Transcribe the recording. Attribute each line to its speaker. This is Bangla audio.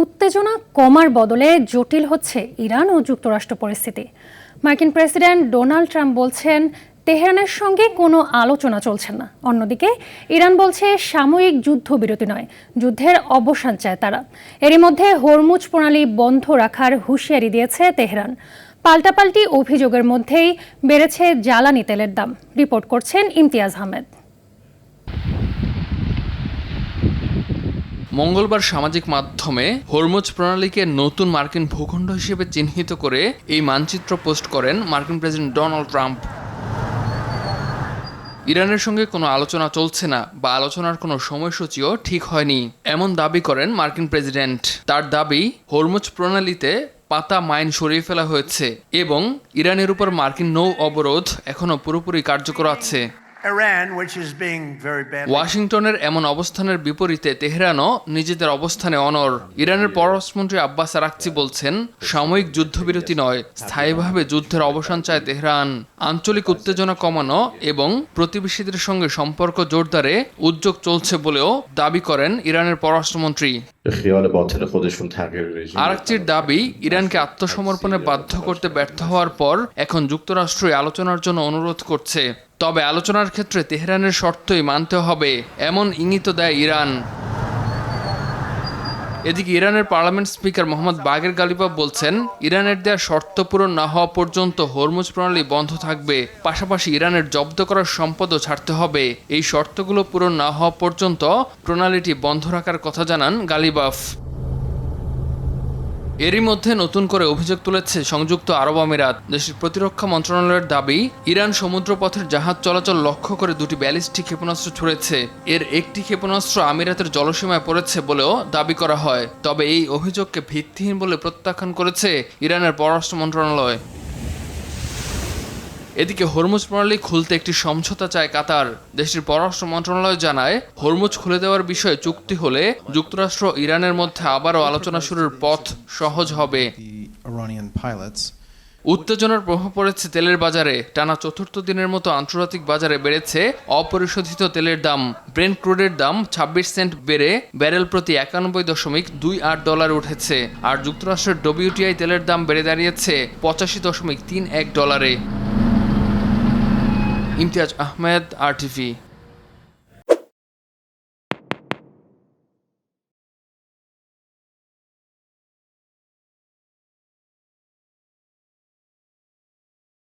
Speaker 1: উত্তেজনা কমার বদলে জটিল হচ্ছে ইরান ও যুক্তরাষ্ট্র পরিস্থিতি। মার্কিন প্রেসিডেন্ট ডোনাল্ড ট্রাম্প বলছেন তেহরানের সঙ্গে কোনো আলোচনা চলছে না। অন্যদিকে ইরান বলছে সাময়িক যুদ্ধবিরতি নয়, যুদ্ধের অবসান চায় তারা। এরই মধ্যে হরমুজ প্রণালী বন্ধ রাখার হুঁশিয়ারি দিয়েছে তেহরান। পাল্টাপাল্টি অভিযোগের মধ্যেই বেড়েছে জ্বালানি তেলের দাম। রিপোর্ট করছেন ইমতিয়াজ আহমেদ।
Speaker 2: মঙ্গলবার সামাজিক মাধ্যমে হরমুজ প্রণালীকে নতুন মার্কিন ভূখণ্ড হিসেবে চিহ্নিত করে এই মানচিত্র পোস্ট করেন মার্কিন প্রেসিডেন্ট ডোনাল্ড ট্রাম্প। ইরানের সঙ্গে কোনো আলোচনা চলছে না বা আলোচনার কোনো সময়সূচিও ঠিক হয়নি, এমন দাবি করেন মার্কিন প্রেসিডেন্ট। তার দাবি, হরমুজ প্রণালীতে পাতা মাইন সরিয়ে ফেলা হয়েছে এবং ইরানের উপর মার্কিন নৌ অবরোধ এখনও পুরোপুরি কার্যকর আছে। ওয়াশিংটনের এমন অবস্থানের বিপরীতে তেহরানও নিজেদের অবস্থানে অনড়। ইরানের পররাষ্ট্রমন্ত্রী আব্বাস আরাকচি বলছেন, সাময়িক যুদ্ধবিরতি নয়, স্থায়ীভাবে যুদ্ধের অবসান চায় তেহরান। আঞ্চলিক উত্তেজনা কমানো এবং প্রতিবেশীদের সঙ্গে সম্পর্ক জোরদারে উদ্যোগ চলছে বলেও দাবি করেন ইরানের পররাষ্ট্রমন্ত্রী। আরাকচির দাবি, ইরানকে আত্মসমর্পণে বাধ্য করতে ব্যর্থ হওয়ার পর এখন যুক্তরাষ্ট্রই আলোচনার জন্য অনুরোধ করছে। তবে আলোচনার ক্ষেত্রে তেহরানের শর্তই মানতে হবে, এমন ইঙ্গিত দেয় ইরান। এদিকে ইরানের পার্লামেন্ট স্পিকার মোহাম্মদ বাগের গালিবাফ বলছেন, ইরানের দেয়া শর্ত পূরণ না হওয়া পর্যন্ত হরমুজ প্রণালী বন্ধ থাকবে। পাশাপাশি ইরানের জব্দ করার সম্পদও ছাড়তে হবে। এই শর্তগুলো পূরণ না হওয়া পর্যন্ত প্রণালীটি বন্ধ রাখার কথা জানান গালিবাফ। এরই মধ্যে নতুন করে অভিযোগ তুলেছে সংযুক্ত আরব আমিরাত। দেশটির প্রতিরক্ষা মন্ত্রণালয়ের দাবি, ইরান সমুদ্রপথের জাহাজ চলাচল লক্ষ্য করে দুটি ব্যালিস্টিক ক্ষেপণাস্ত্র ছুড়েছে। এর একটি ক্ষেপণাস্ত্র আমিরাতের জলসীমায় পড়েছে বলেও দাবি করা হয়। তবে এই অভিযোগকে ভিত্তিহীন বলে প্রত্যাখ্যান করেছে ইরানের পররাষ্ট্র মন্ত্রণালয়। এদিকে হরমুজ প্রণালী খুলতে একটি সমঝোতা চায় কাতার। দেশটির পররাষ্ট্র মন্ত্রণালয় জানায়, হরমুজ খুলে দেওয়ার বিষয়ে চুক্তি হলে যুক্তরাষ্ট্র ইরানের মধ্যে আবারও আলোচনা শুরুর পথ সহজ হবে। উত্তেজনার প্রভাব পড়েছে তেলের বাজারে। টানা চতুর্থ দিনের মতো আন্তর্জাতিক বাজারে বেড়েছে অপরিশোধিত তেলের দাম। ব্রেন্ট ক্রুডের দাম 26 সেন্ট বেড়ে ব্যারেল প্রতি $91.28 উঠেছে। আর যুক্তরাষ্ট্রের WTI তেলের দাম বেড়ে দাঁড়িয়েছে $85.31। ইমতিয়াজ আহমেদ, RTV।